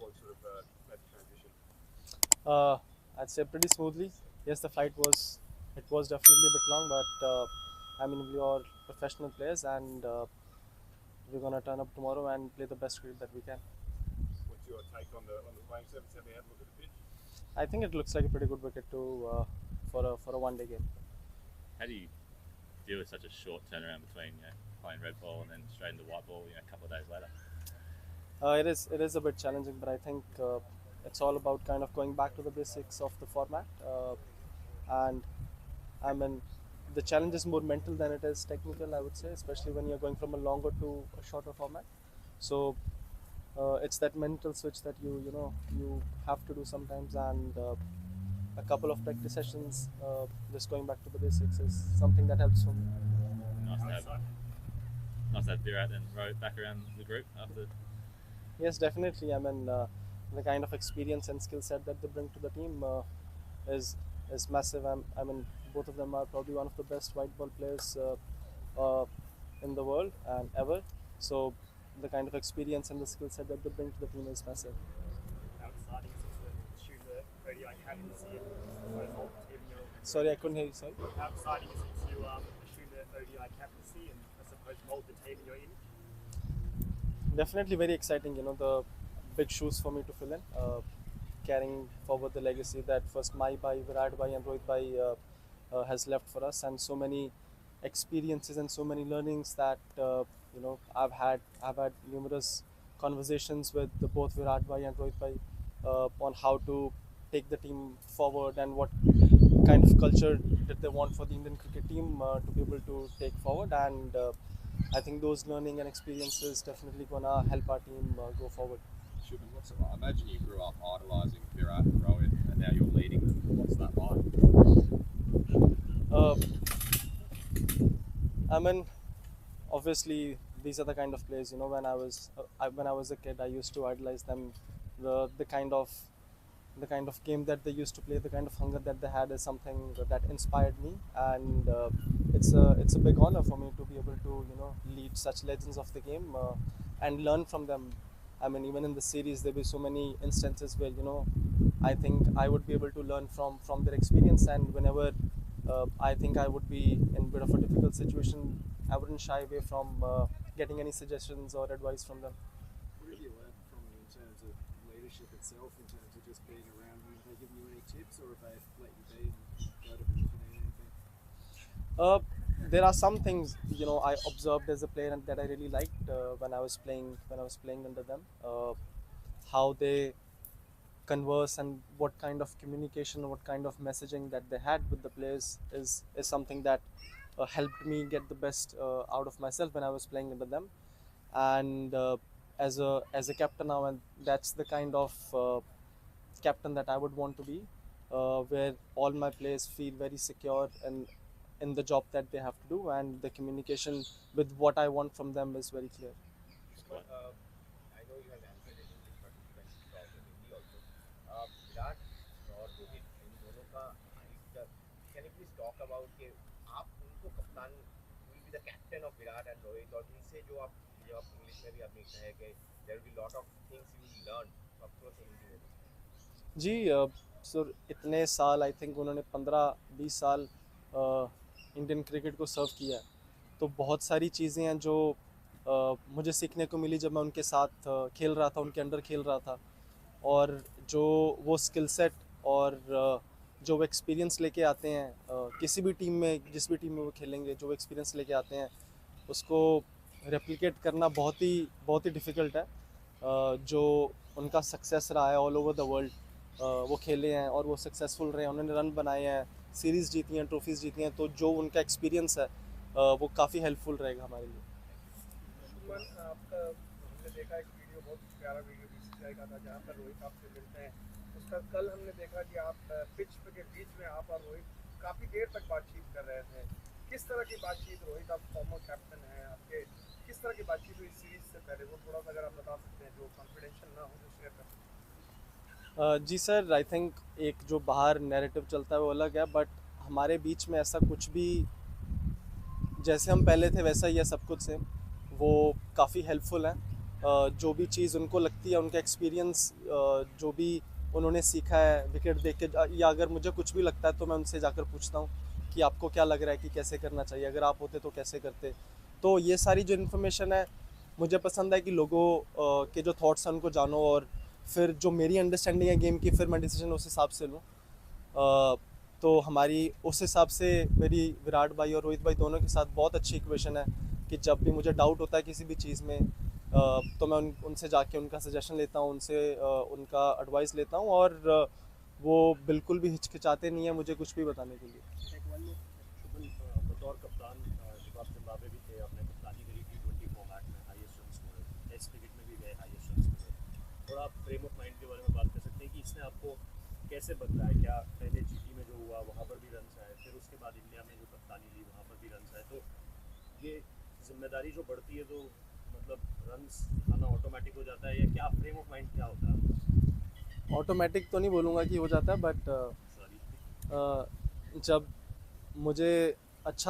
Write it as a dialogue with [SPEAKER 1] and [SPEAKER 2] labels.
[SPEAKER 1] was sort of that transition?
[SPEAKER 2] Uh, I'd say pretty smoothly. Yes, the flight was definitely a bit long, but I mean we are professional players, and we're gonna turn up tomorrow and play the best cricket that we can.
[SPEAKER 1] What's your take on the playing surface? Have you had a look at the pitch?
[SPEAKER 2] I think it looks like a pretty good wicket to for a one-day game.
[SPEAKER 3] How do you deal with such a short turnaround between playing red ball and then straight into white ball a couple of days later?
[SPEAKER 2] It is a bit challenging, but I think it's all about kind of going back to the basics of the format, and I mean the challenge is more mental than it is technical. I would say, especially when you're going from a longer to a shorter format. So it's that mental switch that you have to do sometimes, and a couple of practice sessions just going back to the basics is something that helps for me.
[SPEAKER 3] Nice to have, nice to have Virat and Rohit back around the group after.
[SPEAKER 2] Yes, definitely. I mean, the kind of experience and skill set that they bring to the team is massive. I mean, both of them are probably one of the best white ball players in the world and ever. So the kind of experience and the skill set that they bring to the team is massive.
[SPEAKER 4] Outstanding since shooting the ODI captaincy and I suppose Holt giving you
[SPEAKER 2] Sorry, I couldn't hear you. Sorry.
[SPEAKER 4] outstanding since you shooting the ODI captaincy and I suppose mold the team you're in.
[SPEAKER 2] Definitely very exciting. The big shoes for me to fill in, carrying forward the legacy that first Mai Bhai, Virat Bhai, and Rohit Bhai has left for us, and so many experiences and so many learnings that I've had numerous conversations with both Virat Bhai and Rohit Bhai on how to take the team forward and what kind of culture that they want for the Indian cricket team to be able to take forward. And I think those learning and experiences definitely gonna help our team go forward.
[SPEAKER 1] Shubman, what's it like? I imagine you grew up idolising Virat and Rohit, and now you're leading them. What's that like?
[SPEAKER 2] Uh, I mean, obviously, these are the kind of players. When I was a kid, I used to idolize them. The kind of game that they used to play, the kind of hunger that they had, is something that inspired me, and it's a big honor for me to be able to lead such legends of the game and learn from them. I mean, even in the series, there'll be so many instances where I think I would be able to learn from their experience, and whenever I think I would be in a bit of a difficult situation, I wouldn't shy away from getting any suggestions or advice from them.
[SPEAKER 5] What have you learned from them in terms of leadership itself, in terms of just being around you? Have they given you any tips, or have they let you be and go to them if you need anything?
[SPEAKER 2] Uh, there are some things I observed as a player and that I really liked when I was playing under them. How they converse and what kind of communication, what kind of messaging that they had with the players is something that helped me get the best out of myself when I was playing under them. And as a captain now, and that's the kind of captain that I would want to be, where all my players feel very secure and in the job that they have to do, and the communication with what I want from them is very clear.
[SPEAKER 6] But I know you have answered in English, but you can talk in Hindi also. Virat और रोहित इन दोनों का height can you please talk about कि आप उनको कप्तान will be the captain of Virat and Rohit और इनसे जो आप जब आप इंग्लिश में भी आपने कहा है कि there will be lot of things you will learn of course Hindi में
[SPEAKER 2] जी, सर इतने साल, आई थिंक उन्होंने 15-20 साल इंडियन क्रिकेट को सर्व किया है, तो बहुत सारी चीज़ें हैं जो मुझे सीखने को मिली जब मैं उनके साथ खेल रहा था, उनके अंडर खेल रहा था। और जो वो स्किल सेट और जो वो एक्सपीरियंस लेके आते हैं किसी भी टीम में, जिस भी टीम में वो खेलेंगे, जो एक्सपीरियंस लेके आते हैं उसको रेप्लिकेट करना बहुत ही डिफ़िकल्ट है। जो उनका सक्सेस रहा है ऑल ओवर द वर्ल्ड, वो खेले हैं और वो सक्सेसफुल रहे हैं, उन्होंने रन बनाए हैं, सीरीज़ जीती हैं, ट्रॉफीज़ जीती हैं, तो जो उनका एक्सपीरियंस है वो काफ़ी हेल्पफुल रहेगा हमारे लिए।
[SPEAKER 4] शुभमन आपका हमने देखा एक वीडियो बहुत प्यारा वीडियो बीसीसीआई का था जहाँ पर रोहित आपसे मिलते हैं। उसका कल हमने देखा कि आप पिच के बीच में आप और रोहित काफ़ी देर तक बातचीत कर रहे थे। किस तरह की बातचीत, रोहित आप फॉर्मर कैप्टन हैं, आपके किस तरह की बातचीत हुई सीरीज से पहले, वो थोड़ा सा अगर आप बता सकते हैं, जो कॉन्फिडेंशियल ना हो जो शेयर कर सकते हैं।
[SPEAKER 2] जी सर, आई थिंक एक जो बाहर नैरेटिव चलता है वो अलग है, बट हमारे बीच में ऐसा कुछ भी, जैसे हम पहले थे वैसा ही है सब कुछ सेम। वो काफ़ी हेल्पफुल हैं जो भी चीज़ उनको लगती है, उनका एक्सपीरियंस, जो भी उन्होंने सीखा है विकेट देख के, या अगर मुझे कुछ भी लगता है तो मैं उनसे जाकर पूछता हूँ कि आपको क्या लग रहा है कि कैसे करना चाहिए, अगर आप होते तो कैसे करते। तो ये सारी जो इन्फॉर्मेशन है, मुझे पसंद है कि लोगों के जो थॉट्स हैं उनको जानो, और फिर जो मेरी अंडरस्टैंडिंग है गेम की, फिर मैं डिसीजन उस हिसाब से लूँ। तो हमारी उस हिसाब से मेरी विराट भाई और रोहित भाई दोनों के साथ बहुत अच्छी इक्वेशन है कि जब भी मुझे डाउट होता है किसी भी चीज़ में, तो मैं उनसे जाके उनका सजेशन लेता हूँ, उनसे उनका एडवाइस लेता हूँ, और वो बिल्कुल भी हिचकिचाते नहीं है मुझे कुछ भी बताने के लिए।
[SPEAKER 7] शुभन, बतौर कप्तान जब आप जिम्बाब्वे भी थे, आपने कप्तानी करी T20 फॉर्मेट में, highest run scorer, test cricket में भी गए हाईएस्ट रन स्कोरर। और आप फ्रेम ऑफ माइंड के बारे में बात कर सकते हैं कि इसने आपको कैसे बदला है? क्या पहले जीटी में जो हुआ वहाँ पर भी रन आए, फिर उसके बाद इंडिया में जो कप्तानी ली वहाँ पर भी रन आए, तो ये जिम्मेदारी जो बढ़ती है तो मतलब रन्स आना ऑटोमेटिक हो जाता है, या क्या फ्रेम ऑफ माइंड क्या होता है?
[SPEAKER 2] ऑटोमेटिक तो नहीं बोलूँगा कि हो जाता है, बट
[SPEAKER 7] सॉरी।
[SPEAKER 2] जब मुझे अच्छा